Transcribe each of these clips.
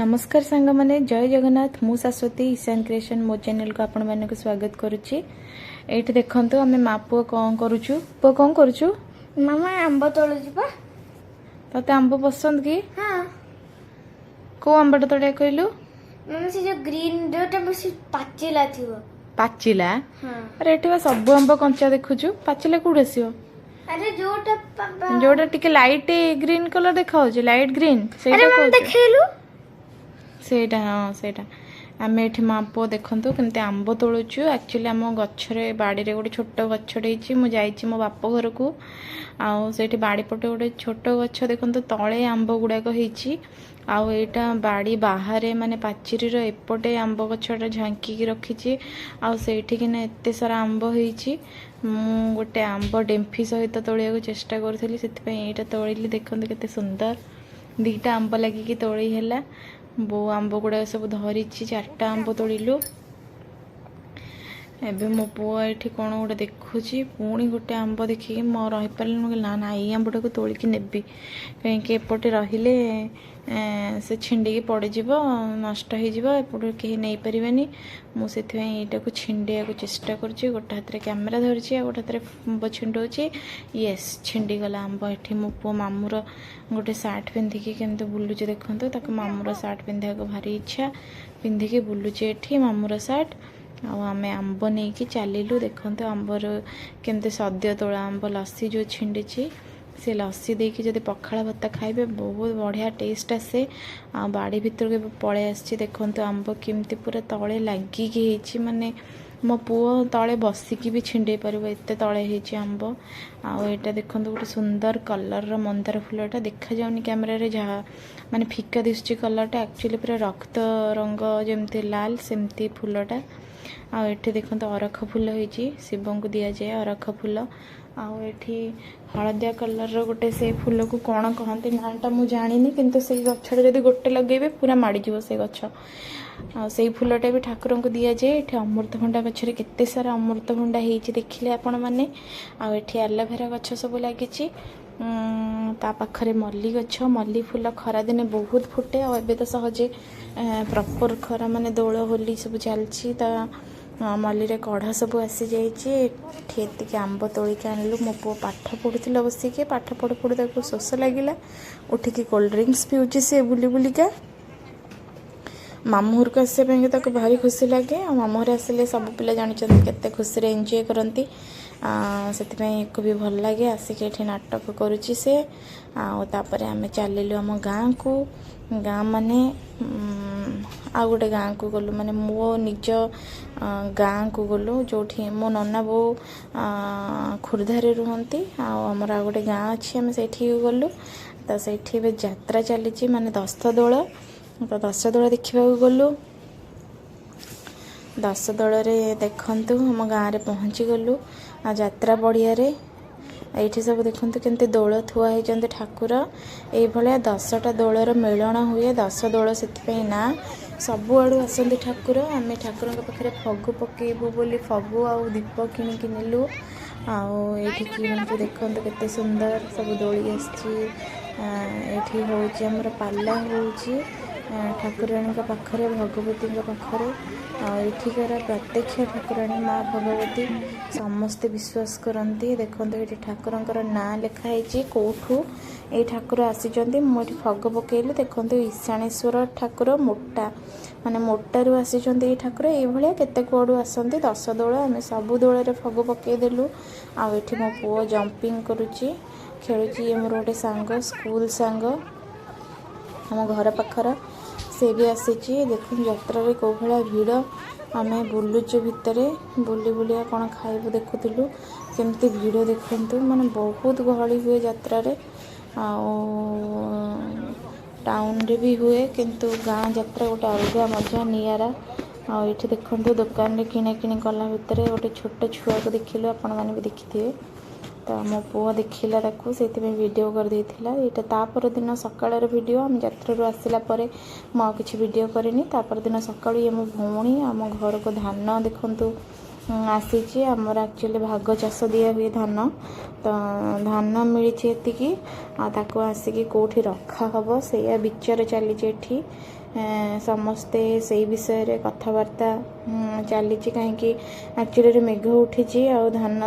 नमस्कार सांग माने जय जगन्नाथ मु शाश्वती ईशान क्रिएशन मो चैनल को आपण मानक स्वागत करुच्ची। एठी देखंतु आमे मा पुओ कौन करूछु पुओ कौन करूछु मामा आंब तोड़ुची पा तते आंब पसंद की हां को आंबटा तोड़े कहलु मामा से जो ग्रीन जोटा बस पाचिला थिवो पाचिला हां अरे एठी बा सब आंब कंचा देखुछु पाचिला कोड आसीओ अरे जोटा जोटा टिके लाइट ग्रीन कलर देखाउ जे लाइट ग्रीन अरे सेटा मामा को देखैलु सेटा हां सेटा आम ये माँ पुओ देखु केमती आंब तोलुचु एक्चुअली आम गचरे बाड़ी रे गोटे छोट गछटे मुझे मो बाप घर को आठ बाड़ी पटे गोटे छोट गछ देखो तले आंब गुड़ाक होटा बाड़ी बाहर माने पाचिर एपटे आंब गछटा झांकी रखी आठिकिना एत सारा आंब हो गोटे आंब डेम्फी सहित तोलिया चेष्टा करी से तोड़िली देखते केते सुंदर दीटा आंब लगिकी तोड़ी है बो आंब गुड़ा सब धरी 4टा आंब तोड़िलु एबे मो पुआ ये कौन गोटे देखुची पुणी गोटे आंब देखिए मो रही पारे ना ना ये आंबटा को तोलिकी नेबी कहीं एपटे रहिले से छिंडिकी पड़ज नष्ट होपटे कहीं नहीं पारे मुझे यहाँ को छिंडिया को चेष्टा करुँच गोटे हाथ में कैमेरा धरी गोटे हाथ में आंब छिंडौची येस छिंडी गला आंब ये मो पु मामूर गोटे सार्ट पिंधिकी केमती बुलूचे देखो मामूर सार्ट पिंधा को भारी इच्छा पिंधिकी बुलूचे ये मामूर सार्ट आम आंब नहीं कि चलू देखते आंबर केमती सद्य तोड़ा आंब लस्सी जो छिंडी से लस्सी देकी जब पखाड़ भत्ता खाइबे बहुत बढ़िया टेस्ट आसे आ बाड़ी भितर के पड़े आसी देखते आंब केमती पूरा तले लगिकी माने मो पुओ तले बसिकी भी छिंडे पार एत तले होती आंब आटा देखो गोटे सुंदर कलर मंदार फूलटा देखा जाऊनी कैमेरा जहाँ माने फिका दिशुची कलरटा एक्चुअली पूरा रक्त रंग जमती लाल सेमती फूलटा आठ देखते अरख फूल होती शिव को दि जाए अरख फूल आठी हलदिया कलर गोटे से फूल को कौन कहते नाटा मुझे जानी किंतु से गछटा जब गोटे लगे पूरा माड़ीज से गछ से फूलटा भी ठाकुर को दि जाए ये अमृतभंडा गचरे केते सारा अमृतभंडा होती देखिले आपण मैंने आठ एलोवेरा गछ सब लगी ता पाखरे मल्ली गछ मल्ली फूल खरा दिने बहुत फुटे और तो सहजे प्रॉपर खरा माने दोल होली सब चलती मल्ली रे कढ़ा सब आसी जाइए आंब तोलिक आनलु मो पु पाठ पढ़ुला बसिके पाठ पढ़ु पढ़ु ताको शोष लगिला उठिकी कोल्ड ड्रिंक्स पिउची से बुली बुलिका मामूर को आसपा भारी खुशी लगे मामूर आसिले सब पिला जानते केते खुशी एंजॉय करती से भी भल लगे आसिक ये नाटक करुच्ची से आपर आम चलू आम गाँ को गाँ माने आ गोटे गाँ को गलु माने मो निज गाँ को गलु जो मो नना बो खुर्धारे रुहंती आमर आ गोटे गाँ अच्छी आम से गलु तो से यात्रा चली माने दश दोल तो दश दोल देखा गलु दश दोल देखु आम गाँव में पहुँची गलु यात्रा पड़िया ये सब देखते केमती दोल थुआ होती ठाकुर ये 10टा दोलर मेलन हुए 10 दोल से ना सबुआड़ू आसती ठाकुर आम ठाकुर पाखे फगु पकेबू बोली फगु आ दीप किणिकी नेलु आठी देखते केते सुंदर सब दोली आमर पाला हो ठाकुराणी पाखरे भगवती पाखरे एठिकार प्रत्यक्ष ठाकुराणी माँ भगवती समस्ते विश्वास करती देखते ये ठाकुर ना लिखाई कौठू ये ठाकुर आसी मुझे फग पकेली देखते ईशानेश्वर ठाकुर मोटा माने मोटारू आसी ये ठाकुर ये केते कौड़ू आसती 10 दोल आम सब दोल फग पकईदेलु आठ मो पुओ जंपिंग करुच्ची खेलुची ये मोर गोटे सांग स्कूल सांग आम घर पाखर से भी आसी देखो यात्रा रे कौ भाया भिड़ आम बुलुचु भितर बुली बुलिया कौन खाइबू देखुलु केमती भिड़ देखु माने बहुत गहली हुए यात्रा रे टाउन रे भी हुए किंतु गाँ यात्रा गोटे अलग मजा नियारा ये देखो दुकान रे किଣା किणी कला भितर गोटे छोट छुआ को देखिलु आपण मैंने भी देखिथे तो मो पुओ देखला से वीडियो कर देथिला एटा तापर दिन सकाळर वीडियो आम यात्रा आसला परे मो किछि वीडियो करेनी तापर दिन सकाळु ये मो भौणी आम घर को धान देखंतु आसी आमर एक्चुअली भाग चाष दिया हुए धान तो धान मिली एतिकी आसिक कौटी रखा हम से विचार चली ସମସ୍ତେ ସେଇ ବିଷୟରେ କଥାବାର୍ତ୍ତା ଚାଲିଛି। କାହିଁକି ଆକ୍ଚୁଆଲି ମେଘ ଉଠିଛି ଆଉ ଧାନ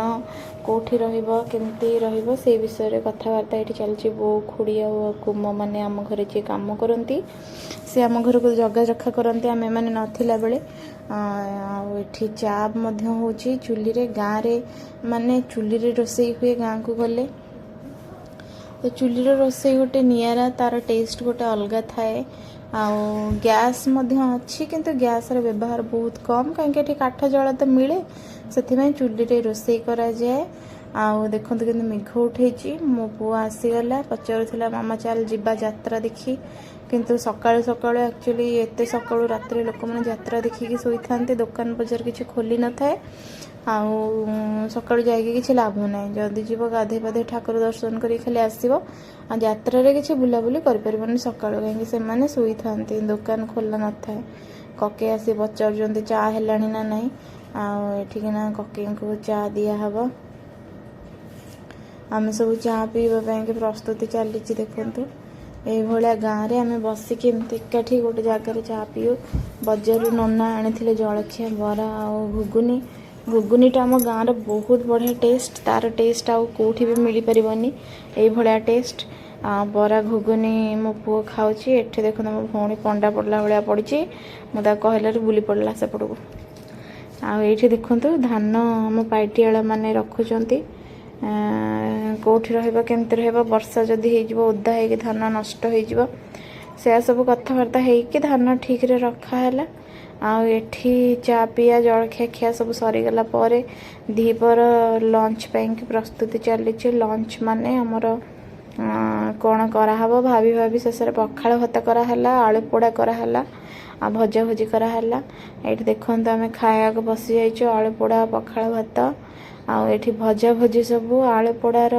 କେଉଁଠି ରହିବ କେମିତି ରହିବ ସେଇ ବିଷୟରେ କଥାବାର୍ତ୍ତା ଏଠି ଚାଲିଛି। ବୋଉ ଖୁଡ଼ି ଆଉ କୁମ ମାନେ ଆମ ଘରେ ଯିଏ କାମ କରନ୍ତି ସେ ଆମ ଘରକୁ ଜଗା ରଖା କରନ୍ତି ଆମେ ମାନେ ନଥିଲା ବେଳେ। ଆଉ ଏଠି ଚା ମଧ୍ୟ ହେଉଛି ଚୁଲିରେ। ଗାଁରେ ମାନେ ଚୁଲିରେ ରୋଷେଇ ହୁଏ ଗାଁକୁ ଗଲେ। ତ ଚୁଲିର ରୋଷେଇ ଗୋଟେ ନିଆରା, ତାର ଟେଷ୍ଟ ଗୋଟେ ଅଲଗା ଥାଏ। ଆଉ ଗ୍ୟାସ୍ ମଧ୍ୟ ଅଛି କିନ୍ତୁ ଗ୍ୟାସ୍ର ବ୍ୟବହାର ବହୁତ କମ୍, କାହିଁକି ଏଠି କାଠ ଜାଳ ତ ମିଳେ, ସେଥିପାଇଁ ଚୁଲିରେ ରୋଷେଇ କରାଯାଏ। ଆଉ ଦେଖନ୍ତୁ କିନ୍ତୁ ମେଘ ଉଠେଇଛି। ମୋ ପୁଅ ଆସିଗଲା, ପଚାରୁଥିଲା ମାମା ଚାଲ ଯିବା ଯାତ୍ରା ଦେଖି, କିନ୍ତୁ ସକାଳୁ ସକାଳୁ ଆକ୍ଚୁଆଲି ଏତେ ସକାଳୁ ରାତିରେ ଲୋକମାନେ ଯାତ୍ରା ଦେଖିକି ଶୋଇଥାନ୍ତି, ଦୋକାନ ବଜାର କିଛି ଖୋଲି ନଥାଏ। ଆଉ ସକାଳୁ ଯାଇକି କିଛି ଲାଭ ନାହିଁ। ଯଦି ଯିବ ଗାଧୋଇ ପାଧୋଇ ଠାକୁର ଦର୍ଶନ କରିକି ଖାଲି ଆସିବ, ଆଉ ଯାତ୍ରାରେ କିଛି ବୁଲାବୁଲି କରିପାରିବନି ସକାଳୁ, କାହିଁକି ସେମାନେ ଶୋଇଥାନ୍ତି, ଦୋକାନ ଖୋଲା ନଥାଏ। କକେଇ ଆସି ପଚାରୁଛନ୍ତି ଚା ହେଲାଣି ନା ନାହିଁ। ଆଉ ଏଠିକିନା କକେଇଙ୍କୁ ଚା ଦିଆହେବ। ଆମେ ସବୁ ଚା ପିଇବା ପାଇଁକି ପ୍ରସ୍ତୁତି ଚାଲିଛି। ଦେଖନ୍ତୁ ଏଇଭଳିଆ ଗାଁରେ ଆମେ ବସିକି ଏମିତି ଏକାଠି ଗୋଟେ ଜାଗାରେ ଚା ପିଉ। ବଜାରରୁ ନନା ଆଣିଥିଲେ ଜଳଖିଆ ବରା ଆଉ ଘୁଗୁନି। ଘୁଗୁନିଟା ଆମ ଗାଁର ବହୁତ ବଢ଼ିଆ ଟେଷ୍ଟ, ତାର ଟେଷ୍ଟ ଆଉ କେଉଁଠି ବି ମିଳିପାରିବନି ଏଇଭଳିଆ ଟେଷ୍ଟ। ବରା ଘୁଗୁନି ମୋ ପୁଅ ଖାଉଛି। ଏଠି ଦେଖନ୍ତୁ ମୋ ଭଉଣୀ ପଣ୍ଡା ପଡ଼ିଲା ଭଳିଆ ପଡ଼ିଛି, ମୁଁ ତାକୁ କହିଲାରୁ ବୁଲି ପଡ଼ିଲା ସେପଟକୁ। ଆଉ ଏଇଠି ଦେଖନ୍ତୁ ଧାନ ଆମ ପାଇଟିଆଳ ମାନେ ରଖୁଛନ୍ତି। କେଉଁଠି ରହିବ କେମିତି ରହିବ, ବର୍ଷା ଯଦି ହେଇଯିବ ଓଦା ହେଇକି ଧାନ ନଷ୍ଟ ହେଇଯିବ, ସେୟା ସବୁ କଥାବାର୍ତ୍ତା ହେଇକି ଧାନ ଠିକ୍ରେ ରଖା ହେଲା। ଆଉ ଏଠି ଚା ପିଆ ଜଳଖିଆ ଖିଆ ସବୁ ସରିଗଲା ପରେ ଦ୍ୱିପହର ଲଞ୍ଚ ପାଇଁକି ପ୍ରସ୍ତୁତି ଚାଲିଛି। ଲଞ୍ଚ ମାନେ ଆମର କ'ଣ କରାହେବ ଭାବି ଶେଷରେ ପଖାଳ ଭାତ କରାହେଲା, ଆଳୁ ପୋଡ଼ା କରାହେଲା, ଆଉ ଭଜାଭଜି କରାହେଲା। ଏଇଠି ଦେଖନ୍ତୁ ଆମେ ଖାଇବାକୁ ବସିଯାଇଛୁ, ଆଳୁ ପୋଡ଼ା ପଖାଳ ଭାତ। ଆଉ ଏଠି ଭଜାଭଜି ସବୁ, ଆଳୁ ପୋଡ଼ାର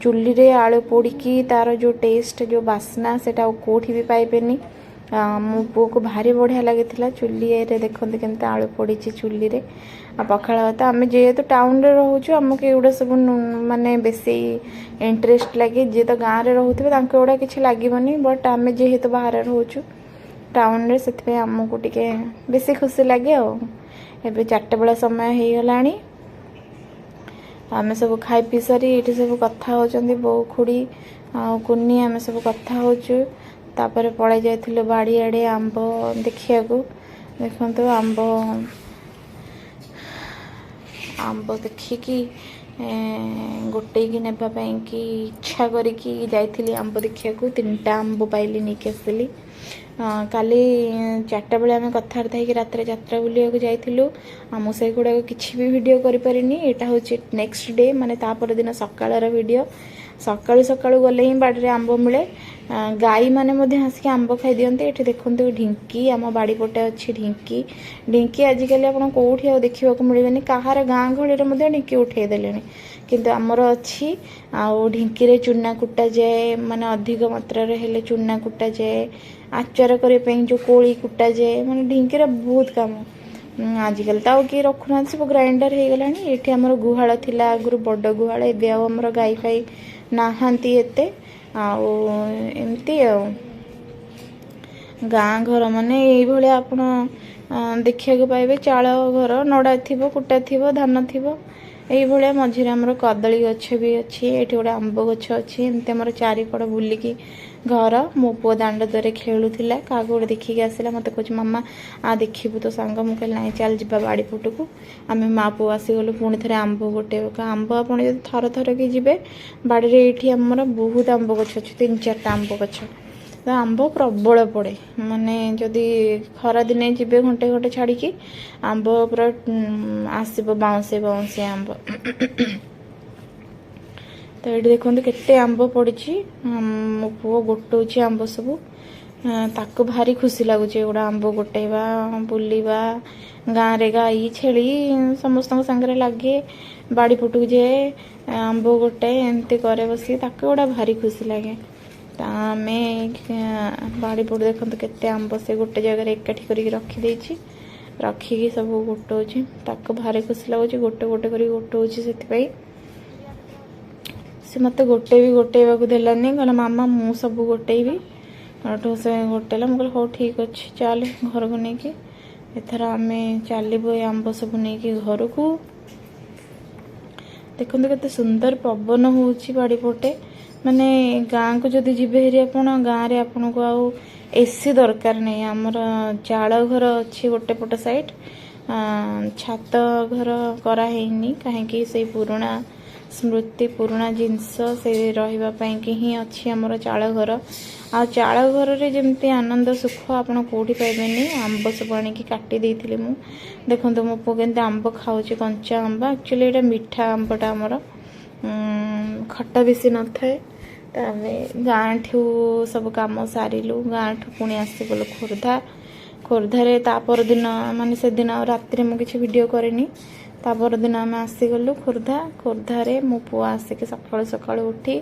ଚୁଲିରେ ଆଳୁ ପୋଡ଼ିକି ତାର ଯେଉଁ ଟେଷ୍ଟ ଯେଉଁ ବାସ୍ନା ସେଇଟା ଆଉ କେଉଁଠି ବି ପାଇବେନି। ମୋ ପୁଅକୁ ଭାରି ବଢ଼ିଆ ଲାଗିଥିଲା। ଚୁଲିରେ ଦେଖନ୍ତୁ କେମିତି ଆଳୁ ପୋଡ଼ିଛି ଚୁଲିରେ। ଆଉ ପଖାଳ ଭାତ, ଆମେ ଯେହେତୁ ଟାଉନରେ ରହୁଛୁ ଆମକୁ ଏଗୁଡ଼ା ସବୁ ମାନେ ବେଶୀ ଇଣ୍ଟରେଷ୍ଟ ଲାଗେ। ଯିଏ ତ ଗାଁରେ ରହୁଥିବେ ତାଙ୍କୁ ଏଗୁଡ଼ା କିଛି ଲାଗିବନି, ବଟ୍ ଆମେ ଯେହେତୁ ବାହାରେ ରହୁଛୁ ଟାଉନରେ, ସେଥିପାଇଁ ଆମକୁ ଟିକେ ବେଶୀ ଖୁସି ଲାଗେ। ଆଉ ଏବେ 4ଟା ବେଳ ସମୟ ହେଇଗଲାଣି। ଆମେ ସବୁ ଖାଇ ପିଇ ସାରି ଏଇଠି ସବୁ କଥା ହେଉଛନ୍ତି, ବୋଉ ଖୁଡ଼ି ଆଉ କୁନି ଆମେ ସବୁ କଥା ହେଉଛୁ। ତାପରେ ପଳାଇ ଯାଇଥିଲୁ ବାଡ଼ିଆଡ଼େ ଆମ୍ବ ଦେଖିବାକୁ। ଦେଖନ୍ତୁ ଆମ୍ବ ଦେଖିକି ଗୋଟେଇକି ନେବା ପାଇଁକି ଇଚ୍ଛା କରିକି ଯାଇଥିଲି ଆମ୍ବ ଦେଖିବାକୁ। 3ଟା ଆମ୍ବ ପାଇଲି, ନେଇକି ଆସିଲି। କାଲି 4ଟା ବେଳେ ଆମେ କଥାବାର୍ତ୍ତା ହେଇକି ରାତିରେ ଯାତ୍ରା ବୁଲିବାକୁ ଯାଇଥିଲୁ। ମୁଁ ସେଇଗୁଡ଼ାକ କିଛି ବି ଭିଡ଼ିଓ କରିପାରିନି। ଏଇଟା ହେଉଛି ନେକ୍ସଟ ଡେ, ମାନେ ତା ପରଦିନ ସକାଳର ଭିଡ଼ିଓ। ସକାଳୁ ଗଲେ ହିଁ ବାଡ଼ିରେ ଆମ୍ବ ମିଳେ। ଗାଈମାନେ ମଧ୍ୟ ଆସିକି ଆମ୍ବ ଖାଇଦିଅନ୍ତି। ଏଠି ଦେଖନ୍ତୁ ଢିଙ୍କି, ଆମ ବାଡ଼ି ପଟେ ଅଛି ଢିଙ୍କି ଆଜିକାଲି ଆପଣ କେଉଁଠି ଆଉ ଦେଖିବାକୁ ମିଳିବେନି। କାହାର ଗାଁ ଗହଳିରେ ମଧ୍ୟ ଢିଙ୍କି ଉଠେଇ ଦେଲେଣି, କିନ୍ତୁ ଆମର ଅଛି। ଆଉ ଢିଙ୍କିରେ ଚୁନା କୁଟାଯାଏ, ମାନେ ଅଧିକ ମାତ୍ରାରେ ହେଲେ ଚୁନା କୁଟାଯାଏ। ଆଚାର କରିବା ପାଇଁ ଯେଉଁ କୋଳି କୁଟାଯାଏ, ମାନେ ଢିଙ୍କିର ବହୁତ କାମ। ଆଜିକାଲି ତ ଆଉ କିଏ ରଖୁନାହାନ୍ତି, ସବୁ ଗ୍ରାଇଣ୍ଡର ହେଇଗଲାଣି। ଏଠି ଆମର ଗୁହାଳ ଥିଲା ଆଗରୁ, ବଡ଼ ଗୁହାଳ। ଏବେ ଆଉ ଆମର ଗାଈ ଫାଇ ନାହାନ୍ତି ଏତେ। ଆଉ ଏମିତି ଆଉ ଗାଁ ଘର ମାନେ ଏଇଭଳିଆ ଆପଣ ଦେଖିବାକୁ ପାଇବେ। ଚାଳ ଘର, ନଡ଼ା ଥିବ, କୁଟା ଥିବ, ଧାନ ଥିବ, ଏଇଭଳିଆ। ମଝିରେ ଆମର କଦଳୀ ଗଛ ବି ଅଛି, ଏଠି ଗୋଟେ ଆମ୍ବ ଗଛ ଅଛି। ଏମିତି ଆମର ଚାରିପଟ ବୁଲିକି ଘର। ମୋ ପୁଅ ଦାଣ୍ଡ ଦ୍ୱାରେ ଖେଳୁଥିଲା, କାହାକୁ ଗୋଟେ ଦେଖିକି ଆସିଲା, ମୋତେ କହୁଛି ମାମା ଦେଖିବୁ ତୋ ସାଙ୍ଗ। ମୁଁ କହିଲି ନାଇଁ ଚାଲ ଯିବା ବାଡ଼ି ପଟକୁ। ଆମେ ମା ପୁଅ ଆସିଗଲୁ ପୁଣି ଥରେ ଆମ୍ବ ଗୋଟେଇବାକୁ। ଆମ୍ବ ଆପଣ ଯଦି ଥରକି ଯିବେ ବାଡ଼ିରେ, ଏଇଠି ଆମର ବହୁତ ଆମ୍ବ ଗଛ ଅଛି, 3-4ଟା ଆମ୍ବ ଗଛ। ତ ଆମ୍ବ ପ୍ରବଳ ପଡ଼େ, ମାନେ ଯଦି ଖରାଦିନେ ଯିବେ ଘଣ୍ଟେ ଛାଡ଼ିକି, ଆମ୍ବ ପୁରା ଆସିବ ବାଉଁଶେ ଆମ୍ବ। ତ ଏଇଠି ଦେଖନ୍ତୁ କେତେ ଆମ୍ବ ପଡ଼ିଛି। ମୋ ପୁଅ ଗୋଟଉଛି ଆମ୍ବ ସବୁ, ତାକୁ ଭାରି ଖୁସି ଲାଗୁଛି ଏଗୁଡ଼ା ଆମ୍ବ ଗୋଟେଇବା, ବୁଲିବା। ଗାଁରେ ଗାଈ ଛେଳି ସମସ୍ତଙ୍କ ସାଙ୍ଗରେ ଲାଗେ, ବାଡ଼ି ପଟକୁ ଯାଏ, ଆମ୍ବ ଗୋଟାଏ, ଏମିତି କରେ ବସିକି, ତାକୁ ଏଗୁଡ଼ା ଭାରି ଖୁସି ଲାଗେ। ତ ଆମେ ବାଡ଼ି ପଟୁ ଦେଖନ୍ତୁ କେତେ ଆମ୍ବ ସେ ଗୋଟେ ଜାଗାରେ ଏକାଠି କରିକି ରଖିଦେଇଛି, ରଖିକି ସବୁ ଗୋଟଉଛି। ତାକୁ ଭାରି ଖୁସି ଲାଗୁଛି, ଗୋଟେ କରିକି ଗୋଟଉଛି। ସେଥିପାଇଁ ସେ ମୋତେ ଗୋଟେଇବାକୁ ଦେଲାନି, କହିଲା ମାମା ମୁଁ ସବୁ ଗୋଟେଇବି। आठू से होटेल मुझे हो ठीक अच्छे चल घर को लेकिन एथर आम चलू ये आंब सब नहीं घर को देखते केते सुंदर पवन होची बाड़ी पटे माने गाँ को जदि जीवे हेरी आपण गाँव रे आपन को आउ एसी दरकार नहीं आमर चाल घर अच्छी गोटे पट साइड छात घर करानी कहीं से पुराणा स्मृति पुराणा जिनस से रही ही अच्छी आमर चाल घर आ चाल घर रे जमती आनंद सुख आपन कोठी पाइबेनी आंब सब आनिकी काटी देइथिले मु देखंतु मो पो केनते आंब खाउची कंचा आंब एक्चुअली एटा मीठा आंबटा हमर खट्टा बेसी न थाए तामे गाँ ठू सब काम सारिलु गाँ ठू पुणी आसीगलु खोर्धा रे ता पर दिन माने से दिन रात्रि मु किछि वीडियो करेनी ता पर दिन आम आसीगलु खोर्धा रे मो पु आसिके सकाळु सकाळु उठी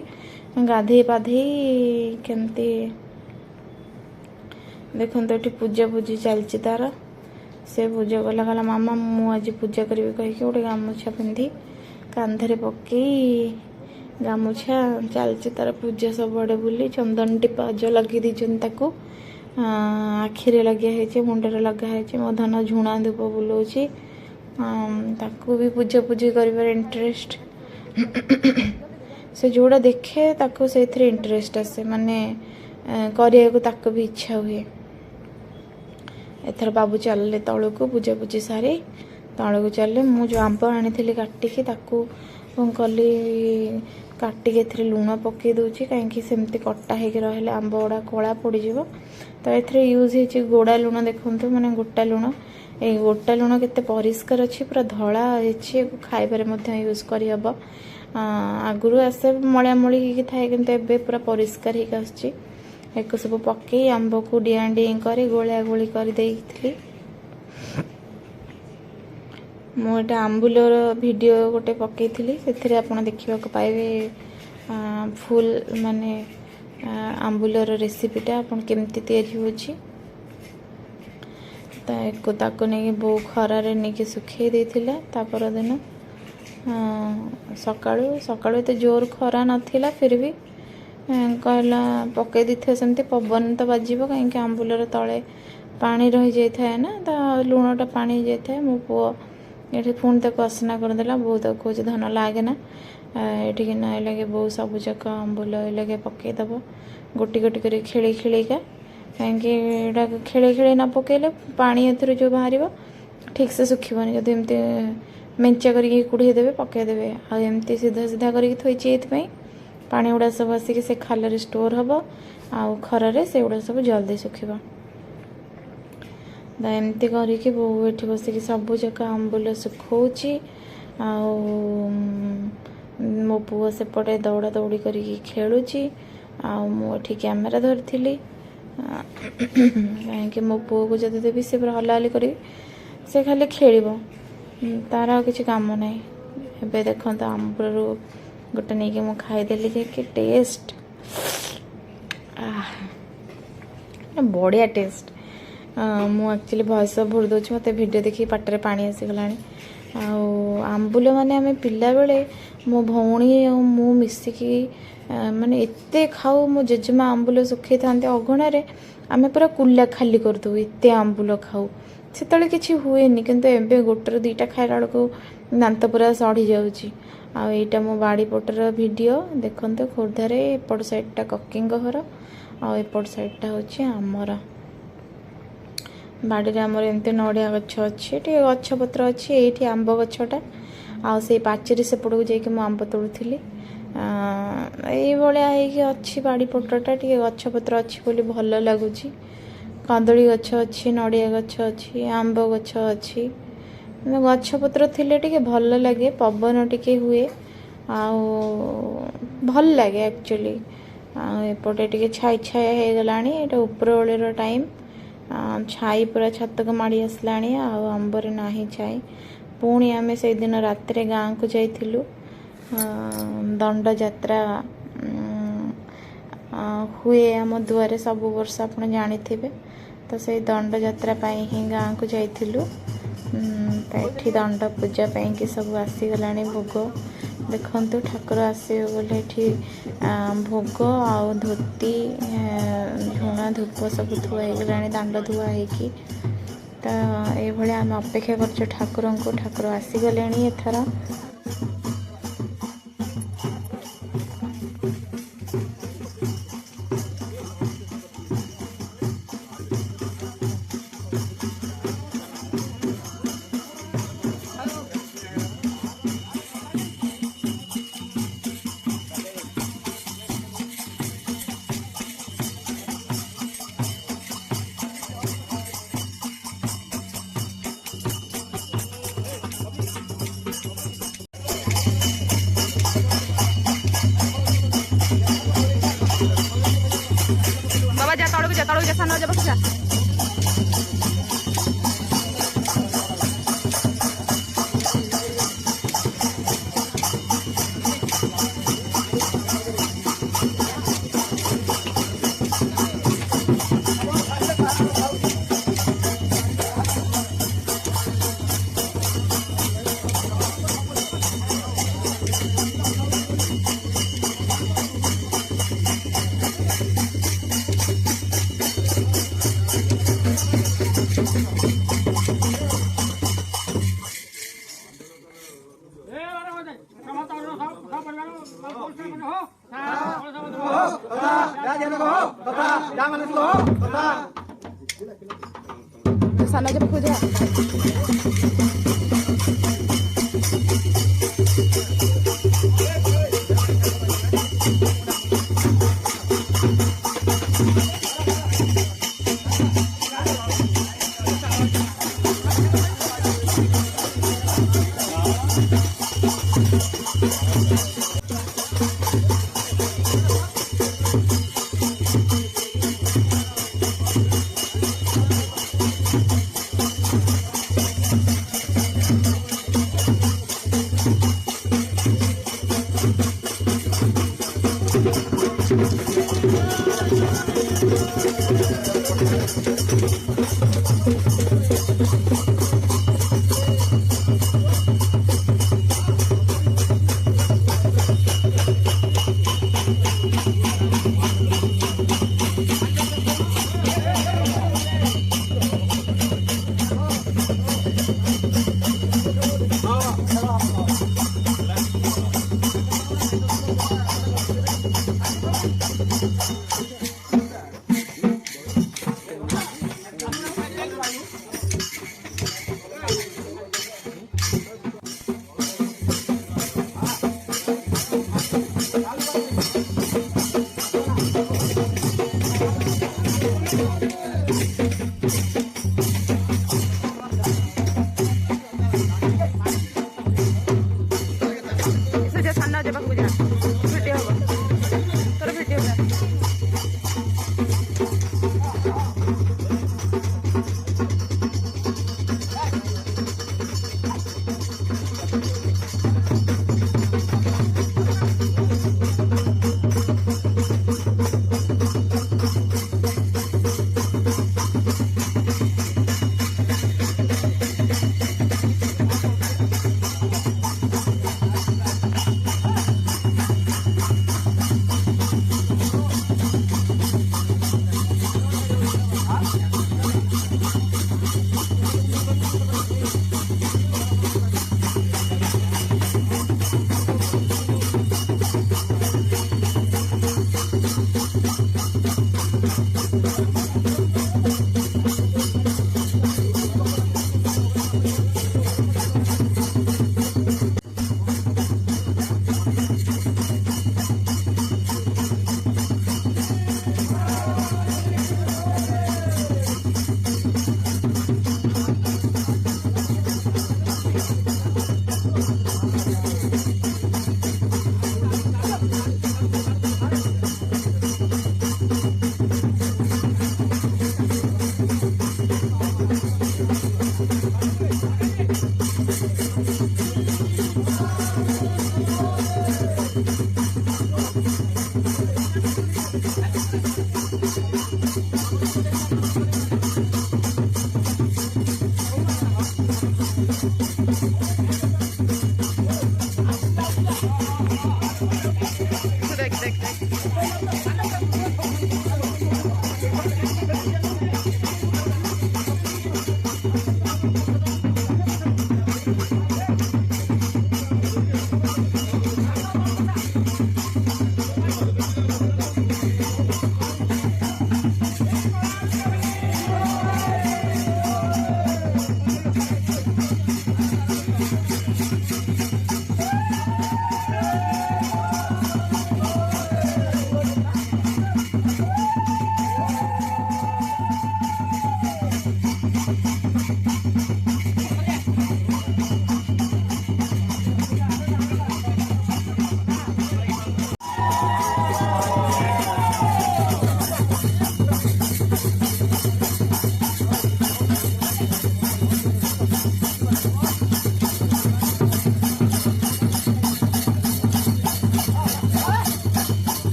गाधे पाधे केमती देखते ये पूजा पूजी चलती तार से पूजा कला कहला मामा मु आज पूजा करी कहीकि गोटे गामुछा पिंधि कांधे पकई गामुछा चलती तार पूजा सब आड़े बुली चंदन टीपा जो लगे दीचन ताकू आखिरे लगे मुंडे लगे मो धन झुणा धूप बुलाऊँगी ताकू भी पूजा पूजी कर इंटरेस्ट से जोड़ा देखे ताको से इंटरेस्ट आसे माने करिया ताको भी इच्छा हुए एथर बाबू चलले तलू को पूजा पूजी सारी तलू को चलले मु जो आंब आनी काटिकी ताको कली काटिकी एथरे लुण पकई दूची कहीं सेमती कटा होकर रहिले आंब गुड़ा कला पड़ीज तो एथरे यूज हो गोड़ा लुण देखते माने गोटा लुण ये गोटा लुण केते परिष्कार अच्छी पूरा धला अच्छी खाइबारे मध्य यूज करहब आगुरी आसे मलियामली थाए कि पूरा परिष्कार एक सब पकई आंब को डिया डी कर गोलिया गोली कर मुझे आंबुलर वीडियो गोटे पकई से आप देखा पाइबे फुल माने आंबुलर रेसिपीटा आपन केमती तैयारी होची ताको नहीं बो खरारे नहीं सुखे देथिला तापर दिन सकाळू सकाळू तो जोर खरा नाथिला फिर भी कहला पकई दी सेमती पवन तो बाजिब कहीं आंबुलर तले पानी रही जाए ना तो लुणटा पानी जाए मो पुओ ये पुणी तक असना करदेला बो तक कहे धन लगे ना ये ना लगे बो सब जाक आंबुल लगे पकईदब गोटी गोटी कर खेली खेलिका कहीं खेले खेले न पकईले पानी एथर जो बाहर ठीक से सुखबनी जब एमती मेंचा करके कुड़ेदेवे पकईदेवे आमती सीधा सीधा करके थोची ये पानी गुड़ा सब आसिक से खाल स्टोर हम आउ खरारे से गुड़ा सब जल्दी सुखा एमती करके बो ये बसिक सब जाक आंबुल सुखी मो पुओ सेपटे दौड़ा दौड़ी करके खेलुची मुझे कैमेरा धरी कहीं मो पुओ को जब देवी से पूरा हलाहली करी से खाली खेल तार आ किसी काम ना एबे देखो आंबुर गोटे नहीं कि खाईदेली कि टेस्ट बढ़िया टेस्ट मुझे वॉइस भर दूसरी मत वीडियो देखी पाटे पानी आसीगला आंबुल माने आम पिला बेले मो भौणी मु मिसिकी माने एते खाऊ मो जेजेमा आंबुल सुखई था अगणारे आम पूरा कुला खाली करदे एते आंबुल खाऊ से किसी हुए किंतु एबे गोटर दुईटा खाइला बेलू दांत पूरा सड़ी जाऊँगी आईटा मो बाड़ी पटर वीडियो देखते खोर्धार एपट साइडटा ककिंग घर आउट साइडटा हूँ आमर बाड़ी आमर एमती नड़िया गछ अच्छे गछपत्र अच्छी ये आंब गछटा आई पाचेरी सेपट को जाकि आंब तोड़ुली ये अच्छी बाड़ी पटटा टे गछपत्र अच्छी बोली भल लगुच कदली गछ अच्छी नड़िया गछ अच्छी आंब गछ अच्छी गछपत्र थिले टिके भल लगे पवन टिके हुए भल लगे एक्चुअली एपटे टिके छाई छाया हो गलानी ऊपर ओळीर टाइम छाई पूरा छत को माड़ी आसलानी आंबर नाही छाई पुणी आम से दिन रात गाँ को जाइलु दंड जात्रा हुए आम दुआरे सब वर्ष आप जानी तो से दंड जात्रा ही गाँ को जाइलु तो दंड पूजा कि सब आसीगला भोग देखंतु ठाकुर आसिबे बोले एठी भोग आउ धोती झुणा धूप सब थुआ होगलानी दांड धुआ होगी तो ये आम अपेक्षा कर ठाकुर को ठाकुर आसीगले एथर बाबा जा तड़ू जा सान जा बस जा सान जा पाखु जा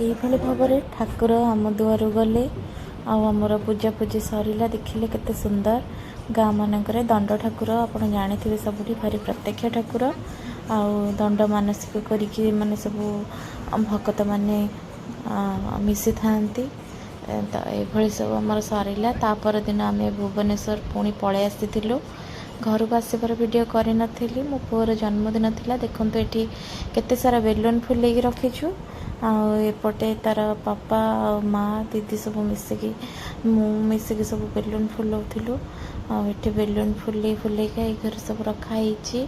ଏଇଭଳି ଭାବରେ ଠାକୁର ଆମ ଦୁଆରୁ ଗଲେ ଆଉ ଆମର ପୂଜାପୂଜି ସରିଲା। ଦେଖିଲେ କେତେ ସୁନ୍ଦର। ଗାଁ ମାନଙ୍କରେ ଦଣ୍ଡ ଠାକୁର ଆପଣ ଜାଣିଥିବେ ସବୁଠି ଭାରି ପ୍ରତ୍ୟକ୍ଷ ଠାକୁର। ଆଉ ଦଣ୍ଡ ମାନସିକ କରିକି ମାନେ ସବୁ ଭକ୍ତ ମାନେ ମିଶିଥାନ୍ତି। ତ ଏଇଭଳି ସବୁ ଆମର ସରିଲା। ତା ପରଦିନ ଆମେ ଭୁବନେଶ୍ୱର ପୁଣି ପଳେଇ ଆସିଥିଲୁ। ଘରକୁ ଆସିବାର ଭିଡ଼ିଓ କରିନଥିଲି, ମୋ ପୁଅର ଜନ୍ମଦିନ ଥିଲା। ଦେଖନ୍ତୁ ଏଠି କେତେ ସାରା ବେଲୁନ୍ ଫୁଲେଇକି ରଖିଛୁ। ଆଉ ଏପଟେ ତାର ପାପା ଆଉ ମାଆ ଦିଦି ସବୁ ମିଶିକି ମିଶିକି ସବୁ ବେଲୁନ୍ ଫୁଲଉଥିଲୁ। ଆଉ ଏଠି ବେଲୁନ୍ ଫୁଲେଇକା ଏଇ ଘରେ ସବୁ ରଖା ହେଇଛି।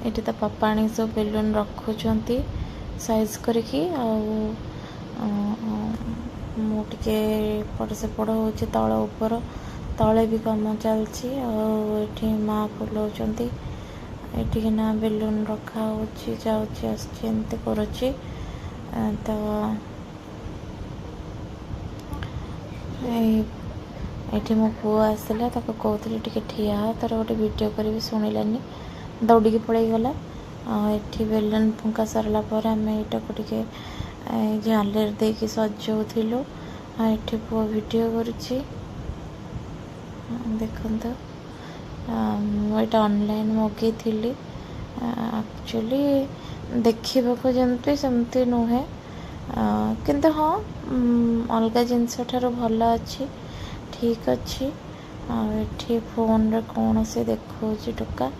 ଏଠି ତା ପାପା ଆଣିକି ସବୁ ବେଲୁନ୍ ରଖୁଛନ୍ତି ସାଇଜ୍ କରିକି। ଆଉ ମୁଁ ଟିକେ ଏପଟ ସେପଟ ହେଉଛି, ତଳ ଉପର ତଳେ ବି କାମ ଚାଲିଛି। ଆଉ ଏଠି ମାଆ ଫୁଲଉଛନ୍ତି। ଏଠିକିନା ବେଲୁନ୍ ରଖା ହେଉଛି, ଯାଉଛି ଆସୁଛି ଏମିତି କରୁଛି। ତ ଏଠି ମୋ ପୁଅ ଆସିଲା, ତାକୁ କହୁଥିଲି ଟିକେ ଠିଆ ହ, ତାର ଗୋଟେ ଭିଡ଼ିଓ କରିବି, ଶୁଣିଲାନି, ଦୌଡ଼ିକି ପଳେଇଗଲା। ଆଉ ଏଠି ବେଲୁନ୍ ଫୁଙ୍କା ସରିଲା ପରେ ଆମେ ଏଇଟାକୁ ଟିକେ ଝାଲେରି ଦେଇକି ସଜଉଥିଲୁ। ଆଉ ଏଠି ପୁଅ ଭିଡ଼ିଓ କରୁଛି, ଦେଖନ୍ତୁ। ମୁଁ ଏଇଟା ଅନଲାଇନ୍ ମଗେଇଥିଲି। ଆକ୍ଚୁଆଲି ଦେଖିବାକୁ ଯେମିତି ସେମିତି ନୁହେଁ, କିନ୍ତୁ ହଁ ଅଲଗା ଜିନିଷ ଠାରୁ ଭଲ ଅଛି, ଠିକ୍ ଅଛି। ଆଉ ଏଠି ଫୋନ୍ରେ କୌଣସି ଦେଖାଉଛି ଟୋକା।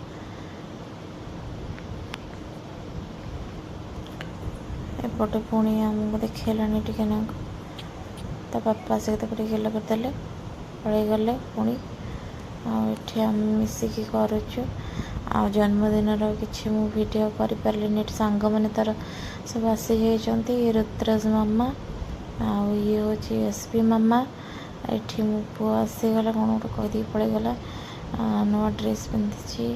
ଏପଟେ ପୁଣି ଆମକୁ ଦେଖେଇଲାଣି ଟିକେ ନାକୁ। ତା ବାପା ଆସିକି ତାକୁ ଟିକେ ଗେଲ କରିଦେଲେ, ପଳେଇଗଲେ ପୁଣି। ଆଉ ଏଠି ଆମେ ମିଶିକି କରୁଛୁ। ଆଉ ଜନ୍ମଦିନର କିଛି ମୁଁ ଭିଡ଼ିଓ କରିପାରିଲିନି। ଏଠି ସାଙ୍ଗମାନେ ତାର ସବୁ ଆସିଯାଇଛନ୍ତି। ରୁଦ୍ରାଜ ମାମା, ଆଉ ଇଏ ହେଉଛି ଏସ୍ପି ମାମା। ଏଠି ମୋ ପୁଅ ଆସିଗଲା, କ'ଣ ଗୋଟେ କହିଦେଇକି ପଳେଇଗଲା। ନୂଆ ଡ୍ରେସ୍ ପିନ୍ଧିଛି।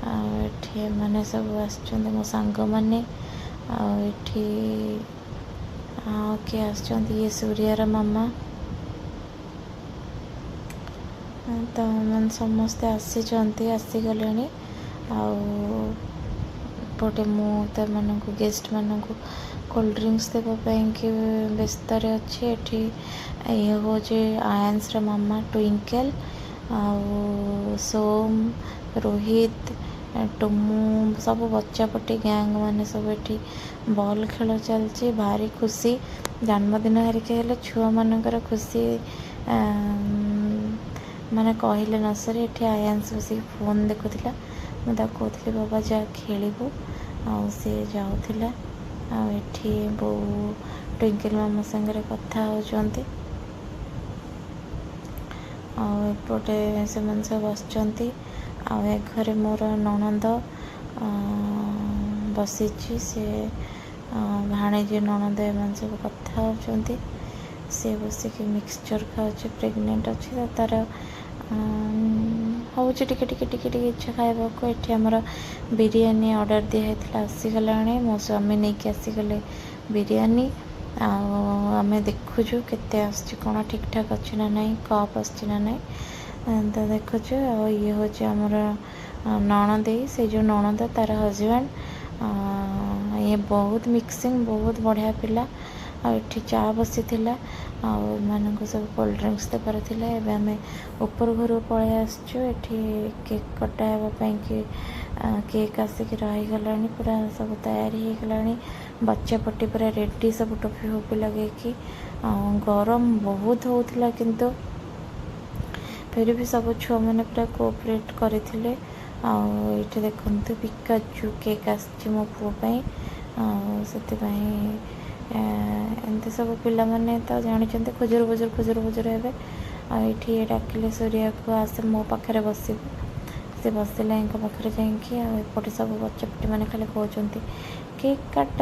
ଆଉ ଏଠି ଏମାନେ ସବୁ ଆସିଛନ୍ତି ମୋ ସାଙ୍ଗମାନେ। ଆଉ ଏଠି ଆଉ କିଏ ଆସିଛନ୍ତି, ଇଏ ସୂର୍ୟାର ମାମା। ତ ମାନେ ସମସ୍ତେ ଆସିଗଲେଣି। ଆଉ ଏପଟେ ମୁଁ ସେମାନଙ୍କୁ ଗେଷ୍ଟମାନଙ୍କୁ କୋଲ୍ଡ ଡ୍ରିଙ୍କସ୍ ଦେବା ପାଇଁକି ବ୍ୟସ୍ତରେ ଅଛି। ଏଠି ଇଏ ହେଉଛି ଆୟାନ୍ସର ମାମା ଟ୍ୱିଙ୍କଲ୍, ଆଉ ସୋମ, ରୋହିତ, ଟୁମୁ ସବୁ ବଚାପଟି ଗ୍ୟାଙ୍ଗ ମାନେ ସବୁ ଏଠି ବଲ୍ ଖେଳ ଚାଲିଛି। ଭାରି ଖୁସି, ଜନ୍ମଦିନ ହେରିକା ହେଲେ ଛୁଆମାନଙ୍କର ଖୁସି ମାନେ କହିଲେ ନ ସରେ। ଏଠି ଆୟାନ୍ସ ବସିକି ଫୋନ୍ ଦେଖୁଥିଲା। ମୁଁ ତାକୁ କହୁଥିଲି ବାବା ଯା ଖେଳିବୁ, ଆଉ ସେ ଯାଉଥିଲା। ଆଉ ଏଠି ବୋଉ ଟ୍ୱିଙ୍କଲ୍ ମାମା ସାଙ୍ଗରେ କଥା ହେଉଛନ୍ତି। ଆଉ ଏପଟେ ସେମାନେ ସବୁ ବସିଛନ୍ତି। ଆଉ ଏ ଘରେ ମୋର ନଣନ୍ଦ ବସିଛି, ସେ ଭାଣିଜୀ ନଣନ୍ଦ ଏମାନେ ସବୁ କଥା ହେଉଛନ୍ତି। ସେ ବସିକି ମିକ୍ସଚର୍ ଖାଉଛି, ପ୍ରେଗନେଣ୍ଟ ଅଛି ତ ତାର ହେଉଛି ଟିକେ ଇଚ୍ଛା ଖାଇବାକୁ। ଏଠି ଆମର ବିରିୟାନୀ ଅର୍ଡ଼ର ଦିଆହେଇଥିଲା, ଆସିଗଲାଣି। ମୋ ସ୍ୱାମୀ ନେଇକି ଆସିଗଲେ ବିରିୟାନୀ। ଆଉ ଆମେ ଦେଖୁଛୁ କେତେ ଆସୁଛି, କ'ଣ ଠିକ୍ଠାକ୍ ଅଛି ନା ନାହିଁ, କପ୍ ଆସିଛି ନା ନାହିଁ ତ ଦେଖୁଛୁ। ଆଉ ଇଏ ହେଉଛି ଆମର ନଣନ୍ଦେଇ, ସେ ଯେଉଁ ନଣନ୍ଦ ତା'ର ହଜବେଣ୍ଡ। ଇଏ ବହୁତ ମିକ୍ସିଂ, ବହୁତ ବଢ଼ିଆ ପିଲା। ଆଉ ଏଠି ଚା ବସିଥିଲା, ଆଉ ଏମାନଙ୍କୁ ସବୁ କୋଲ୍ଡ ଡ୍ରିଙ୍କସ୍ ଦେବାର ଥିଲା। ଏବେ ଆମେ ଉପର ଘରକୁ ପଳେଇ ଆସିଛୁ। ଏଠି କେକ୍ କଟା ହେବା ପାଇଁକି କେକ୍ ଆସିକି ରହିଗଲାଣି, ପୁରା ସବୁ ତିଆରି ହେଇଗଲାଣି। ବଚାପଟି ପୁରା ରେଡ଼ି, ସବୁ ଟୋପି ଫୋପି ଲଗେଇକି। ଆଉ ଗରମ ବହୁତ ହେଉଥିଲା, କିନ୍ତୁ ଫିର୍ ବି ସବୁ ଛୁଆମାନେ ପୁରା କୋଅପରେଟ୍ କରିଥିଲେ। ଆଉ ଏଇଠି ଦେଖନ୍ତୁ ପିକାଚୁ କେକ୍ ଆସିଛି ମୋ ପୁଅ ପାଇଁ। ଆଉ ସେଥିପାଇଁ ଏମିତି ସବୁ ପିଲାମାନେ ତ ଜାଣିଛନ୍ତି ଖୁଜୁରୁ ବୁଜୁରୁ ହେବେ। ଆଉ ଏଇଠି ଡାକିଲେ ସୂର୍ୟାକୁ ଆସେ ମୋ ପାଖରେ ବସିବୁ। ସେ ବସିଲା ଏଙ୍କ ପାଖରେ ଯାଇକି। ଆଉ ଏପଟେ ସବୁ ବଚାପଟି ମାନେ ଖାଲି କହୁଛନ୍ତି କେକ୍ କାଟ,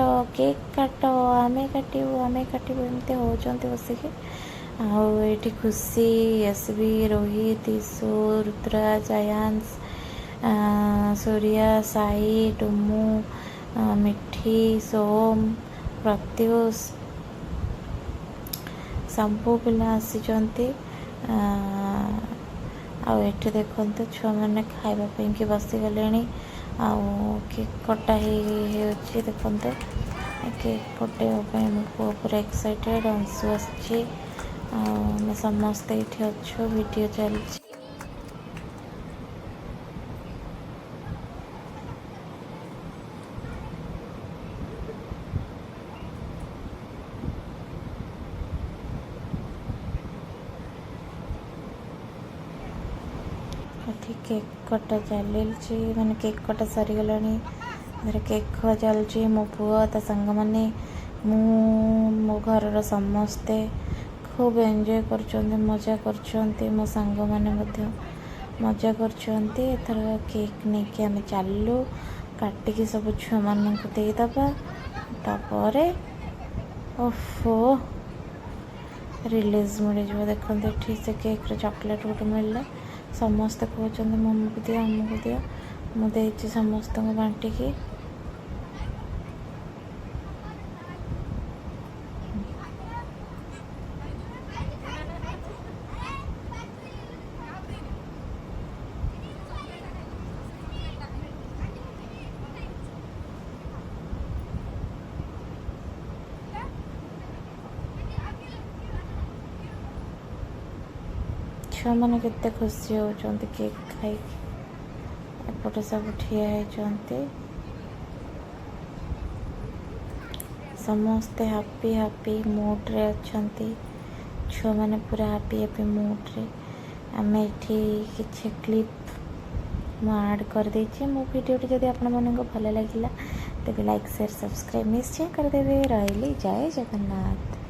ଆମେ କାଟିବୁ ଏମିତି ହେଉଛନ୍ତି ବସିକି। ଆଉ ଏଇଠି ଖୁସି, ଏସ୍ବି, ରୋହିତ, ଇସୁ, ରୁତୁରାଜ, ଆୟାନ୍ସ, ସୂର୍ୟା, ସାଇ, ଟୁମୁ, ମିଠି, ସୋମ, ପ୍ରତ୍ୟୁଷ ସବୁ ପିଲା ଆସିଛନ୍ତି। ଆଉ ଏଠି ଦେଖନ୍ତୁ ଛୁଆମାନେ ଖାଇବା ପାଇଁକି ବସିଗଲେଣି। ଆଉ କେକ୍ କଟା ହେଉଛି, ଦେଖନ୍ତୁ କେକ୍ କଟାଇବା ପାଇଁ ମୋ ପୁଅ ପୁରା ଏକ୍ସାଇଟେଡ଼। ଅଂଶୁ ଆସିଛି, ଆଉ ଆମେ ସମସ୍ତେ ଏଇଠି ଅଛୁ, ଭିଡ଼ିଓ ଚାଲିଛି। ଏଠି କେକ୍ କଟା ଚାଲିଛି, ମାନେ କେକ୍ କଟା ସରିଗଲାଣି। ଏଥିରେ କେକ୍ ଖୁଆ ଚାଲିଛି। ମୋ ପୁଅ, ତା ସାଙ୍ଗମାନେ, ମୁଁ, ମୋ ଘରର ସମସ୍ତେ ଖୁବ୍ ଏନ୍ଜୟ କରୁଛନ୍ତି, ମଜା କରୁଛନ୍ତି। ମୋ ସାଙ୍ଗମାନେ ମଧ୍ୟ ମଜା କରୁଛନ୍ତି। ଏଥର କେକ୍ ନେଇକି ଆମେ ଚାଲିଲୁ, କାଟିକି ସବୁ ଛୁଆମାନଙ୍କୁ ଦେଇଦେବା। ତାପରେ ଓହୋ ରିଲିଜ୍ ମିଳିଯିବ। ଦେଖନ୍ତୁ ଏଠି ସେ କେକ୍ରେ ଚକୋଲେଟ୍ ଗୋଟେ ମିଳିଲା। ସମସ୍ତେ କହୁଛନ୍ତି ଆମକୁ ଦିଅ। ମୁଁ ଦେଇଛି ସମସ୍ତଙ୍କୁ ବାଣ୍ଟିକି। ଛୁଆମାନେ କେତେ ଖୁସି ହେଉଛନ୍ତି କେକ୍ ଖାଇକି। ଏପଟେ ସବୁ ଠିଆ ହେଇଛନ୍ତି, ସମସ୍ତେ ହାପି ମୁଡ଼୍ରେ ଅଛନ୍ତି। ଛୁଆମାନେ ପୁରା ହାପି ମୁଡ଼୍ରେ। ଆମେ ଏଠି କିଛି କ୍ଲିପ୍ ମୁଁ ଆଡ଼୍ କରିଦେଇଛି। ମୋ ଭିଡ଼ିଓଟି ଯଦି ଆପଣମାନଙ୍କୁ ଭଲ ଲାଗିଲା ତେବେ ଲାଇକ୍, ସେୟାର, ସବସ୍କ୍ରାଇବ୍ ନିଶ୍ଚୟ କରିଦେବେ। ରହିଲି, ଜୟ ଜଗନ୍ନାଥ।